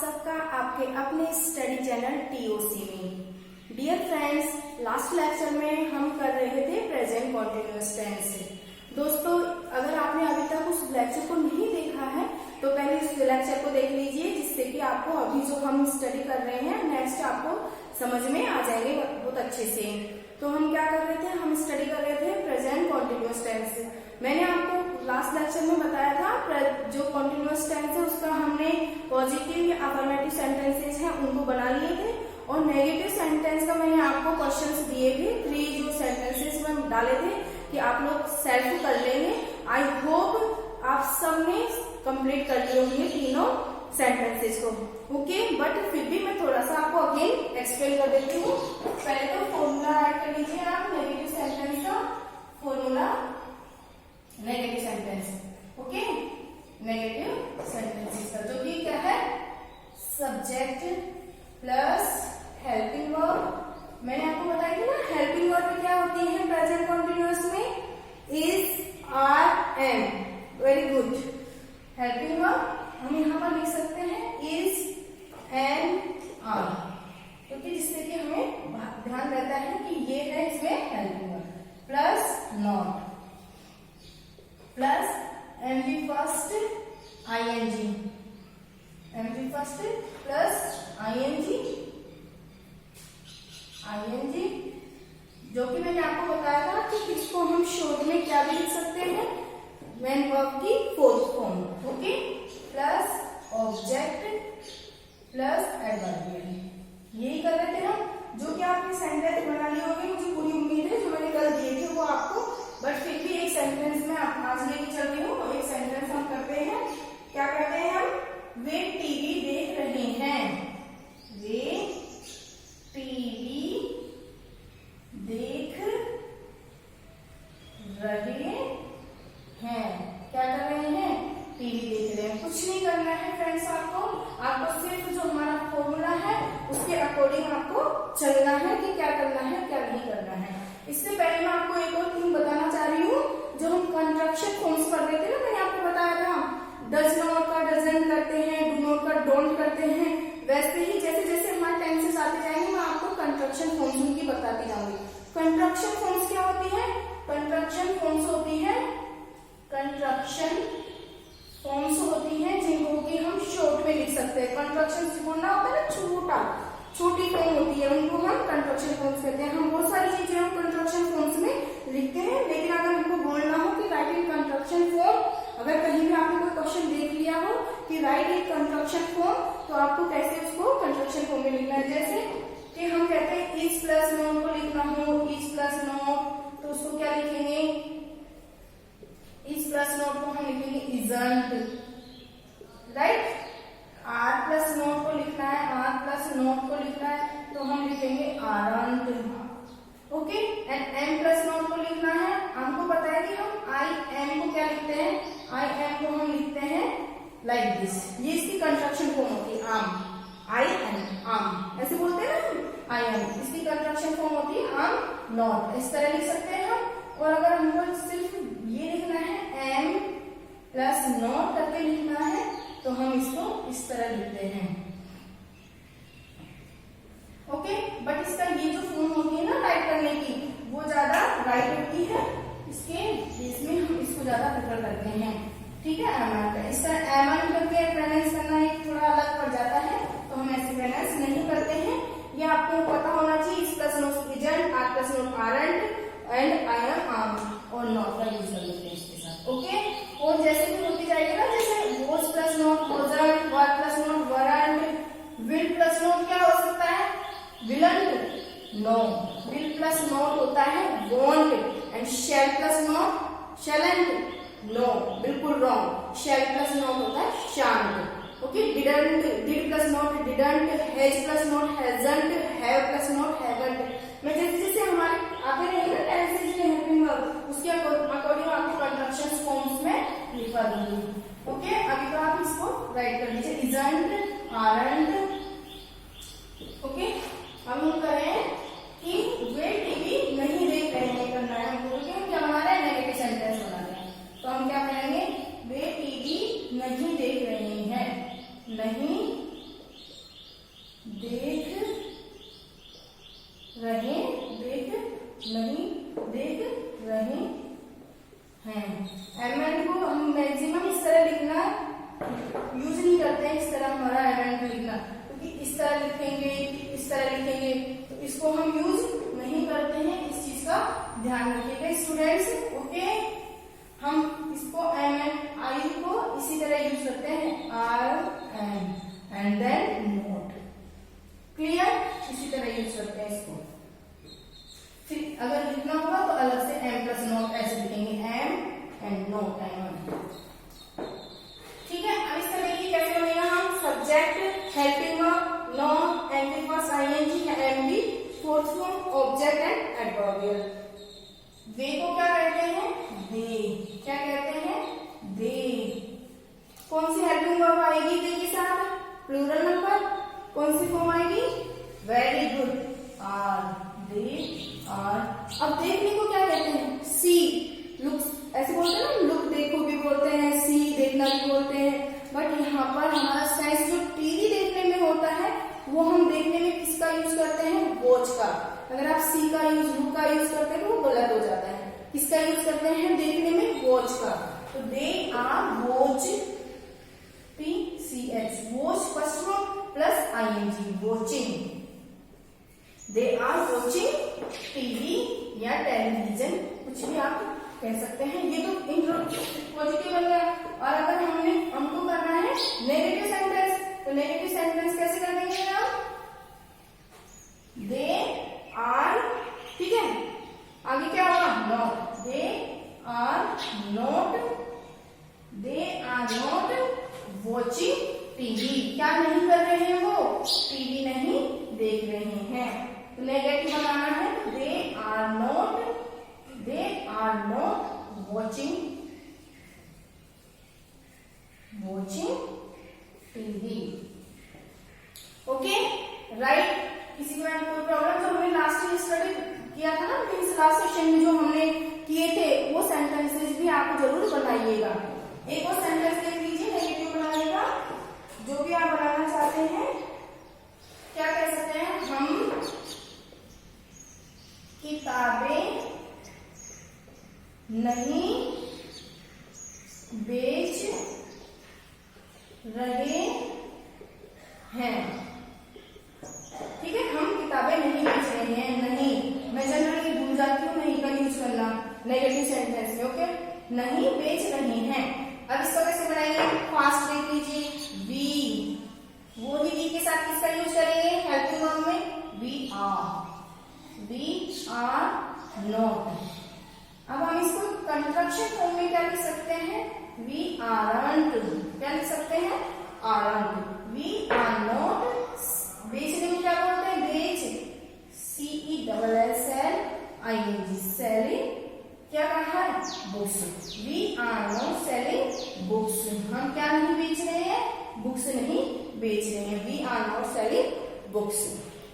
सबका आपके अपने स्टडी चैनल टीओसी में। डियर फ्रेंड्स, लास्ट लेक्चर में हम कर रहे थे प्रेजेंट कॉन्टिन्यूअस टेंस। दोस्तों, अगर आपने अभी तक उस लेक्चर को नहीं देखा है तो पहले उस लेक्चर को देख लीजिए, जिससे कि आपको अभी जो हम स्टडी कर रहे हैं नेक्स्ट आपको समझ में आ जाएंगे बहुत अच्छे से। तो हम क्या कर रहे थे, हम स्टडी कर रहे थे प्रेजेंट कॉन्टिन्यूअस टेंस। मैंने आपको लास्ट लेक्चर में बताया था जो कॉन्टिन्यूअस टेंस है उसका हमने पॉजिटिव या अफर्मेटिव सेंटेंसेस हैं उनको बना लिए थे, और नेगेटिव सेंटेंस का मैंने आपको क्वेश्चंस दिए थे। 3 जो सेंटेंसेस में डाले थे कि आप लोग सेल्फ कर लेंगे। आई होप आप सबने कंप्लीट कर लिए होंगे तीनों सेंटेंसेस को। ओके, बट फिर भी मैं थोड़ा सा आपको अगेन एक्सप्लेन कर देती हूँ। पहले तो फॉर्मूला ऐड कर लीजिए आप नेगेटिव सेंटेंस का। Formula negative sentence, okay, negative sentences का जो कि क्या है, सब्जेक्ट प्लस हेल्पिंग वर्ब। मैंने आपको बताया था ना, हेल्पिंग वर्ब क्या होती है प्रेजेंट कॉन्टिन्यूअस में, is, are, am. Very good. Helping verb हम यहाँ पर लिख सकते हैं इज, एन, आर, क्योंकि जिससे कि हमें ध्यान रहता है कि ये है इसमें helping verb. Plus not, plus MV first ING, MV first plus ING, ING जो कि मैंने आपको बताया था कि इसको हम शॉर्ट में क्या भी लिख सकते हैं, मेन वर्ब की fourth form. Okay, plus object plus adverbial. यही कर रहे थे हम, जो कि आपने सेंटेंस बना लिए होंगे, मुझे पूरी उम्मीद है। जो मैंने कल दिए थे वो आपको, बट फिर भी एक सेंटेंस में आप आज लेके चल रही हूँ। एक सेंटेंस हम करते हैं, क्या करते हैं हम, वे टीवी देख रहे हैं, वे टीवी देख रहे हैं। क्या कर रहे हैं, टीवी देख रहे हैं। कुछ नहीं करना है फ्रेंड्स, आपको सिर्फ जो हमारा फॉर्मूला है उसके अकॉर्डिंग आपको चलना है कि क्या करना है क्या नहीं करना है। इससे पहले मैं आपको एक और थिंग बताना चाह रही हूँ। जो हम कंट्रक्शन फॉर्म्स कर रहे थे ना, मैंने आपको बताया था, डज नॉट का डजंट करते हैं, डू नॉट का डोंट करते हैं। वैसे ही जैसे जैसे हमारे टेंसेस आते जाएंगे मैं आपको कंट्रक्शन फॉर्म्स उनकी बताती जाऊंगी। कंट्रक्शन फॉर्म्स क्या होती है, कंट्रक्शन फॉर्म्स होती है, कंट्रक्शन फॉर्म्स होती हैं जिनको कि हम शॉर्ट में लिख सकते हैं। कंट्रक्शन बोलना होता है ना, छोटा छोटी फॉर्म होती है, उनको हम कंट्रक्शन फॉर्म्स कहते हैं। हम बहुत सारी चीजें हम कंट्रक्शन फॉर्म्स में लिखते हैं, लेकिन अगर हमको बोलना हो कि राइट इन कंट्रक्शन फॉर्म, अगर कहीं भी आपने कोई क्वेश्चन देख लिया हो कि राइट इन कंट्रक्शन फॉर्म, तो आपको कैसे उसको कंट्रक्शन फॉर्म में लिखना है। जैसे कि हम कहते हैं इज प्लस नॉट को लिखना हो, इज प्लस नॉट, तो उसको क्या लिखेंगे, इज प्लस नॉट को हम लिखेंगे isn't, right. Are plus not को लिखना है, आर प्लस नॉट को लिखना है तो हम लिखेंगे aren't. Okay, and am plus not को लिखना है, हमको पता है कि हम आई एम को क्या लिखते हैं, आई एम को हम लिखते हैं लाइक दिस। ये इसकी कंस्ट्रक्शन फॉर्म होती है, आम, आई एम, आम ऐसे बोलते हैं ना, आई एम। इसकी कंस्ट्रक्शन फॉर्म होती है आम नॉट, इस तरह लिख सकते हैं हम। और अगर हमको सिर्फ ये लिखना है एम प्लस नॉट करके लिखना है तो हम इसको इस तरह लिखते हैं। ओके, बट इसका ये जो फॉर्म होती है ना टाइप करने की, वो ज्यादा राइट होती है, इसमें हम इसको ज्यादा प्रेफर करते हैं। ठीक है, एमन का इस तरह एमन करके प्रोनाउंस करना एक थोड़ा अलग पड़ जाता है, तो हम ऐसे प्रोनाउंस नहीं करते हैं। ये आपको पता होना चाहिए। इस plus not isn't, are plus not aren't, and I am am और नॉट का यूज कर लेते हैं इसके साथ। ओके, और जैसे भी होती जाएगी ना, जैसे was plus not wasn't, were plus not weren't, will plus not क्या हो सकता है, willn't, no. Will plus not होता है won't, and shall plus not shalln't, no, बिल्कुल रॉन्ग। शेल प्लस नॉट होता है shan't. Okay, didn't, did plus not didn't, has plus not hasn't, have plus not haven't. मैं जैसे जैसे हमारे आते रहेंगे ना टेंसेस में हेल्पिंग वर्ब, उसके अकॉर्डिंग आपको कंस्ट्रक्शन फॉर्म्स में लिखवा दूंगी। ओके, अभी तो आप इसको राइट कर लीजिए, इजंट, आरंट। ओके, अब हम करें कि वे टीवी नहीं देख रहे हैं, करना है हमको, हम क्या बना रहे हैं, नेगेटिव सेंटेंस बना रहे हैं। तो हम क्या करेंगे, वे टीवी नहीं देख रहे हैं, नहीं देख रहे, देख नहीं, देख रहे हैं। एमेंट को हम मैक्सिमम इस तरह लिखना यूज नहीं करते हैं, इस तरह हमारा एमेंट लिखना, क्योंकि इस तरह लिखेंगे, इस तरह लिखेंगे तो इसको हम यूज नहीं करते हैं। इस चीज का ध्यान रखिएगा स्टूडेंट्स। ओके, हम इसको एमेंट आई को इसी तरह यूज करते हैं, are and then not. Clear? इसी तरह यूज करते हैं इसको। फिर अगर लिखना होगा तो अलग से एम प्लस नोट ऐसे लिखेंगे, एम एंड नोट, एम। ठीक है, अब इसका देखिए कैसे बनेगा। हम सब्जेक्ट, हेल्पिंग वर्ब, नॉन, एम के पास आईएनजी या MV, fourth form, object and adverbial. वे को क्या कहते हैं? दे। क्या कहते हैं? दे। कौन सी हेल्पिंग वर्ब आएगी दे के साथ? Plural number. कौन सी फॉर्म आएगी? Very good, are. They are. अब देखने को क्या कहते हैं? सी। लुक ऐसे बोलते हैं ना, लुक देखो भी बोलते हैं, सी देखना भी बोलते हैं। बट यहाँ पर हमारा सेंस जो टीवी देखने में होता है वो हम देखने में किसका यूज करते हैं? वॉच का। अगर आप सी का यूज, लुक का यूज करते हैं तो वो गलत हो जाता है। किसका यूज करते हैं देखने में? वॉच का। तो they are watch, PCH, watch first form plus ING, watching. They are watching TV या टेलीविजन, कुछ भी आप कह सकते हैं। ये तो पॉजिटिव बन गया। और अगर हमको करना है नेगेटिव सेंटेंस, तो नेगेटिव सेंटेंस कैसे कर देंगे आप? दे आर, ठीक है, आगे क्या होगा? Not. They are not, they are not watching TV. क्या नहीं कर रहे हैं वो? टीवी नहीं देख रहे हैं। तो नेगेटिव बनाना है, they are not watching TV. Okay, right. किसी को कोई प्रॉब्लम? जो हमने लास्ट में स्टडी किया था ना, मीन्स लास्ट सेशन में जो हमने किए थे वो सेंटेंसेस भी आप जरूर बनाइएगा। एक और सेंटेंस देख लीजिए नेगेटिव बनाने का, जो भी आप बनाना चाहते हैं। क्या कह सकते हैं? हम किताबें नहीं बेच रहे हैं। ठीक है, हम किताबें नहीं बेच रहे हैं। नहीं, मैं जनरली भूल जाती हूँ नहीं का यूज करना नेगेटिव सेंटेंस में। ओके, नहीं बेच रहे हैं। अब इसको कैसे बनाएंगे? फास्ट देख लीजिए। वी, वो ही वी के साथ किसका यूज करेंगे हेल्पिंग वर्ब में? We are not. अब हम इसको कंस्ट्रक्शन फॉर्म में क्या लिख सकते हैं? We aren't. क्या लिख सकते हैं? आरंट। We are not. बेचने में क्या बोलते हैं? बेच, CELLING, सेलिंग। क्या कहा है? Books. We are not selling books. हम क्या नहीं बेच रहे हैं? बुक्स नहीं बेच रहे हैं। We are not selling books.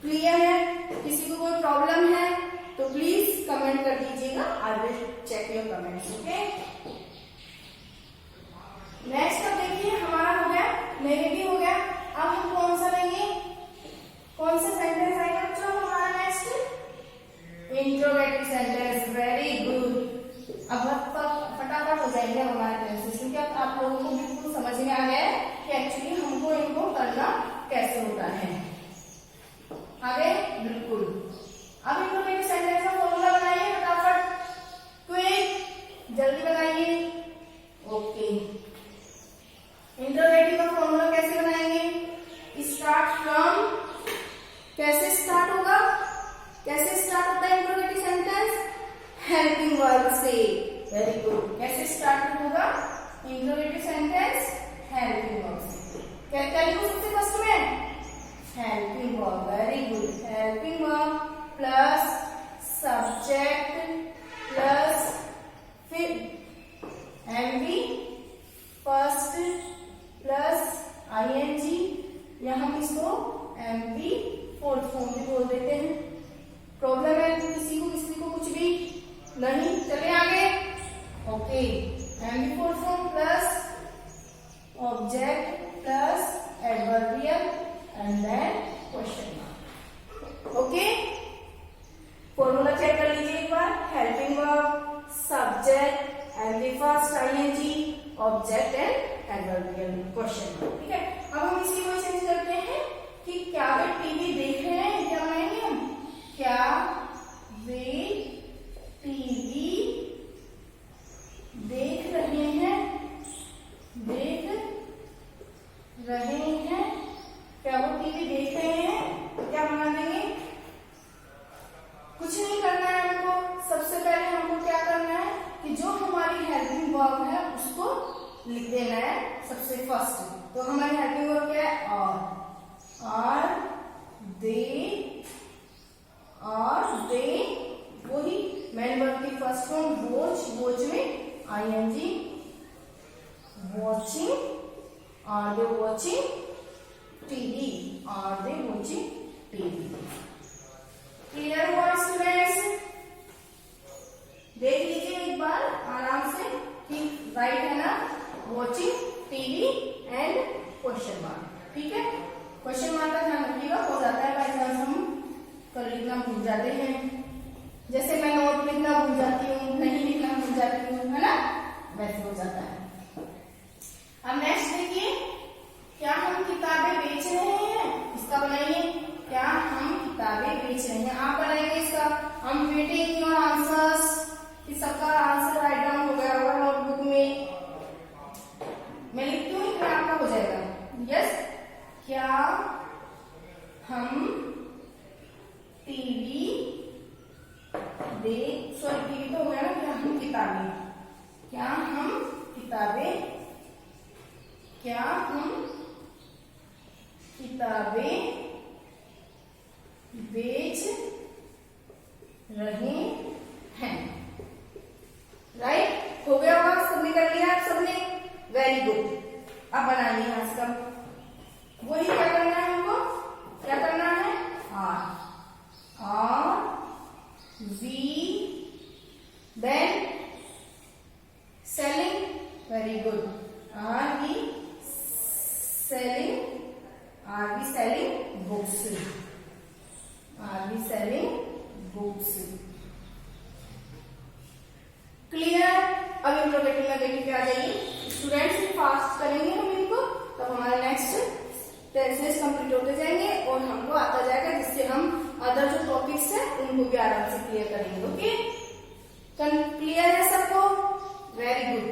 Clear है? किसी को कोई प्रॉब्लम है तो प्लीज कमेंट कर दीजिएगा। I will check your comments. Okay, next अब देखिए हमारा हो गया नेगेटिव हो गया। अब हम कौन सा लेंगे? कौन सा सेंटेंस आएगा बच्चों हमारा next? Interrogative sentence. Very good. अब फटाफट हो जाएंगे हमारे टेंसेस, क्योंकि अब आप लोगों को बिल्कुल समझ में आ गया है कि एक्चुअली हमको इनको करना कैसे होता है। आगे बिल्कुल। अब इंट्रोगेटिव सेंटेंस का फॉर्मूला बनाइए फटाफट, क्विक, जल्दी बनाइए। ओके, इंट्रोगेटिव का फॉर्मूला कैसे बनाएंगे? Start from. कैसे स्टार्ट होगा? कैसे स्टार्ट होता है इंट्रोगेटिव सेंटेंस? हेल्पिंग वर्ब से। Very good. कैसे स्टार्ट होगा इंट्रोगेटिव सेंटेंस? हेल्पिंग वर्ब से। क्या लिखो सबसे फर्स्ट में? Helping verb. Very good. Helping verb plus subject plus फिर एमवी फर्स्ट प्लस आईएनजी, या हम इसको एमवी फोर्थ फॉर्म भी बोल देते हैं। प्रॉब्लम है तो किसी को कुछ भी नहीं। चले आगे। Okay, MV fourth form plus object plus adverbial and then question mark. ठीक है, अब हम इसी को चेंज करते हैं कि क्या वे टीवी देख रहे हैं, क्या बनाएंगे हम, क्या वे टीवी देख रहे हैं, देख रहे हैं, क्या वो टीवी देख रहे हैं, तो क्या बना देंगे, कुछ नहीं करना है हमको। सबसे पहले हमको क्या करना है कि जो हमारी हेल्पिंग वर्ब है उसको लिख देना है सबसे फर्स्ट। तो हमारी हेल्पिंग वर्ब क्या है, और दे वही मेन वर्ब की फर्स्ट फॉर्म वॉच में ING, watching, are they watching TV, are they watching TV. Clear हुआ स्टूडेंट्स? देख लीजिए एक बार आराम से कि राइट है ना, watching TV and question mark. ठीक है, क्वेश्चन मार्क का ध्यान रखिएगा, हो जाता है बाई चांस हम कर लिखना भूल जाते हैं, जैसे मैं नोट लिखना भूल जाती हूँ, नहीं लिखना भूल जाती हूँ, है ना, वैसे हो जाता है। अब नेक्स्ट देखिए, क्या हम किताबें बेच रहे हैं, इसका बनाइए, क्या हम किताबें बेच रहे हैं, आप बनाएंगे इसका। हम वेटिंग योर आंसर्स, कि सबका आंसर राइट डाउन हो गया होगा नोटबुक में, मैं लिखती हूँ फिर आपका हो जाएगा। यस, क्या हम टीवी टीवी तो हो गया ना, क्या हम किताबें, क्या हम किताबें बेच रहे हैं, राइट, हो गया होगा, सबने कर लिया आप सबने, वेरी गुड। अब बनाइए यहाँ इसका, वही क्या करना है हमको, क्या करना है, are we then selling, very good, are we selling books, are we selling books. Clear? अब इंट्रोगेटिव नेगेटिव पे आ जाइए स्टूडेंट्स, फास्ट करेंगे हम इनको, तब हमारे नेक्स्ट टेंसेस कंप्लीट होते जाएंगे और हमको आता जाएगा, जिससे हम अदर जो टॉपिक्स है उनको भी आराम से क्लियर करेंगे। ओके, क्लियर है सबको? Very good.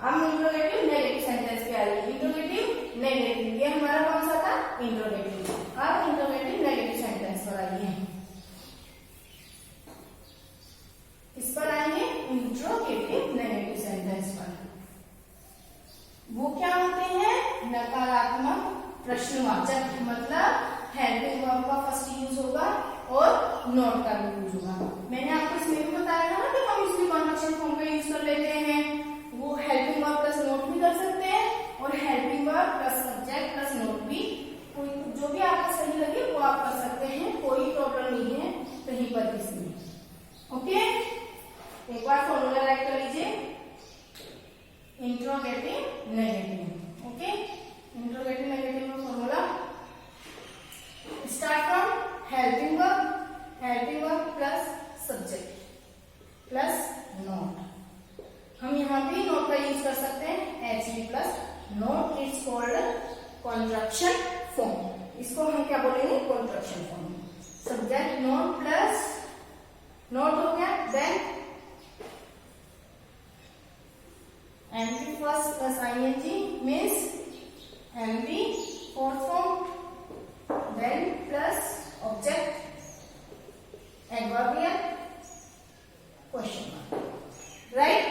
अब इंट्रोगेटिव नेगेटिव सेंटेंस पे आइए, इंट्रोगेटिव नेगेटिव, ये हमारा कौन सा था, इंट्रोगेटिव। अब इंट्रोगेटिव नेगेटिव सेंटेंस पर आइए, इस पर आएंगे इंट्रोगेटिव नेगेटिव सेंटेंस पर। वो क्या होते हैं, नकारात्मक प्रश्नवाचक, मतलब हेल्पिंग वर्ब का फर्स्ट यूज होगा और नॉट का भी यूज होगा। मैंने आपको इसमें भी बताया था ना कि हम इसमें कॉन्जंक्शन फॉर्म का यूज कर लेते हैं, वो हेल्पिंग वर्ब प्लस नॉट भी कर सकते हैं और helping verb plus subject plus not भी, कोई जो भी आपको सही लगे वो आप कर सकते हैं, कोई प्रॉब्लम नहीं है कहीं पर किसी में। ओके, एक बार फॉर्मूला राइट कर लीजिए, interrogative negative. Okay, interrogative negative का formula start from helping verb plus subject plus not. हम यहाँ भी नॉट का यूज कर सकते हैं, HV plus not, it's called contraction form. इसको हम क्या बोलेंगे, contraction form. Subject not plus not हो गया, then MV first plus ING means MV fourth form, then plus object adverbial question mark. Right,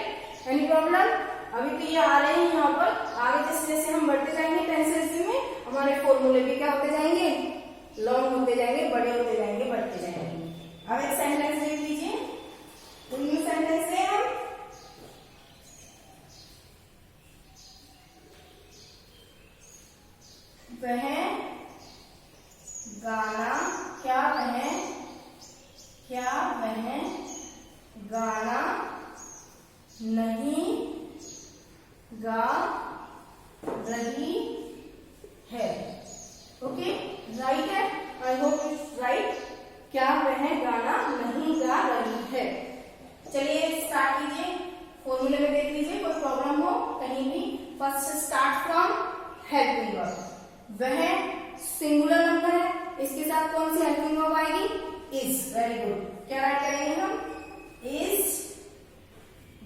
any problem? अभी तो ये आ रहे हैं यहाँ पर, आगे जैसे जैसे हम बढ़ते जाएंगे टेंसेस में, हमारे फॉर्मूले भी क्या होते जाएंगे, लॉन्ग होते जाएंगे, बड़े होते जाएंगे, बढ़ते जाएंगे। अब एक सेंटेंस देख लीजिए, न्यू सेंटेंस है हम, वह गाना, क्या वह गाना नहीं गा रही है। ओके, राइट है, आई होप इट्स राइट। क्या वह गाना नहीं गा रही है। चलिए स्टार्ट कीजिए, फॉर्मूले में देख लीजिए, कोई प्रॉब्लम हो कहीं भी। First start from helping verb, वह सिंगुलर नंबर है, इसके साथ कौन सी हेल्पिंग वर्ब आएगी? इज। Very good. क्या राइट करेंगे हम? इज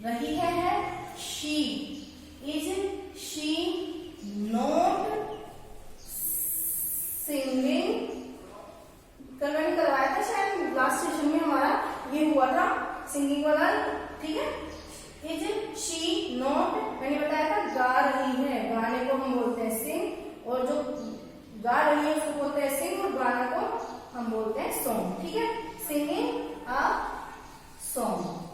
वही है she, is she not singing. कल मैंने करवाया था शायद लास्ट सेशन में हमारा ये हुआ था सिंगिंग वाला, ठीक है। इज शी नॉट, मैंने बताया था गा रही है, गाने को हम बोलते हैं सिंग, और जो गा रही है उसको बोलते हैं सिंग, और गाने को हम बोलते हैं सॉन्ग, ठीक है। Singing a song.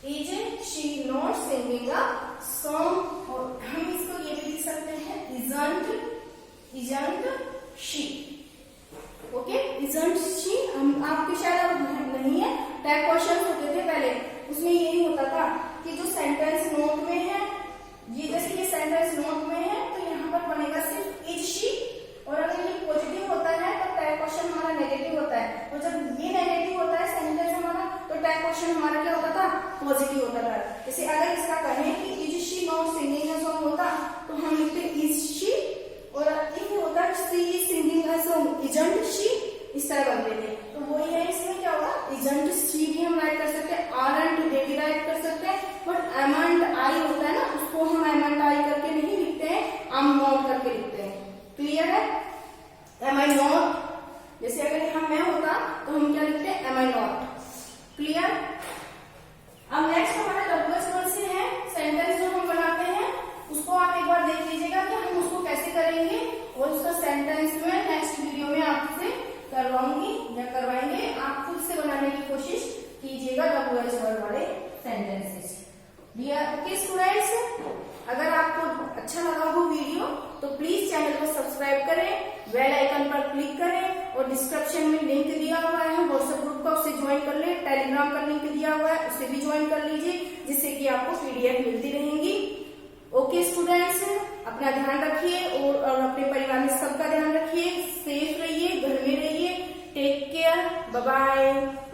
Is she not singing a song, और हम इसको ये भी लिख सकते हैं isn't she. Okay, isn't she. हम आपके शायद अब नहीं है, टैग क्वेश्चन होते थे पहले, उसमें यही होता था कि जो सेंटेंस नोट में है, ये जैसे ये सेंटेंस नोट में है तो यहाँ पर बनेगा सिर्फ इज शी, और अगर ये पॉजिटिव होता है तो टैग क्वेश्चन हमारा नेगेटिव होता है, और जब ये नेगेटिव होता है सेंटेंस हमारा, तो टैग क्वेश्चन हमारा क्या होता था? पॉजिटिव होता था। जैसे अगर इसका कहें कि is she not singing a song होता तो हम लिखते इज शी, और इफ होता she is singing a song isn't she, इस तरह बनते थे। तो वही है, इसमें क्या होगा? इजंट शी भी हम राइट कर सकते हैं, आरंट दे भी राइट कर सकते हैं, बट एमंट आई होता है ना, उसको हम एमंट आई करके नहीं लिखते हैं, एम नॉट करके लिखते हैं। क्लियर है? एम आई नॉट, जैसे अगर यहाँ मैं होता तो हम क्या लिखते हैं? Am I not. क्लियर? अब नेक्स्ट हमारा डब्ल्यूएच से है सेंटेंस जो हम बनाते हैं, उसको आप एक बार देख लीजिएगा कि हम उसको कैसे करेंगे, और उसका सेंटेंस में नेक्स्ट वीडियो में आपसे करवाऊंगी या करवाएंगे। आप खुद से बनाने की कोशिश कीजिएगा डब्ल्यूएच वर्ड वाले सेंटेंसेस। ओके स्टूडेंट्स, अगर आपको अच्छा लगा हो वीडियो तो प्लीज चैनल को सब्सक्राइब करें, बेल आइकन पर क्लिक करें, और डिस्क्रिप्शन में लिंक दिया हुआ है व्हाट्सएप ग्रुप का, उससे ज्वाइन कर ले। टेलीग्राम का लिंक दिया हुआ है, उससे भी ज्वाइन कर लीजिए, जिससे कि आपको पीडीएफ मिलती रहेंगी। ओके स्टूडेंट्स, अपना ध्यान रखिए और अपने परिवार में सबका ध्यान रखिए, सेफ रहिए, घर में रहिए, टेक केयर, बाय बाय।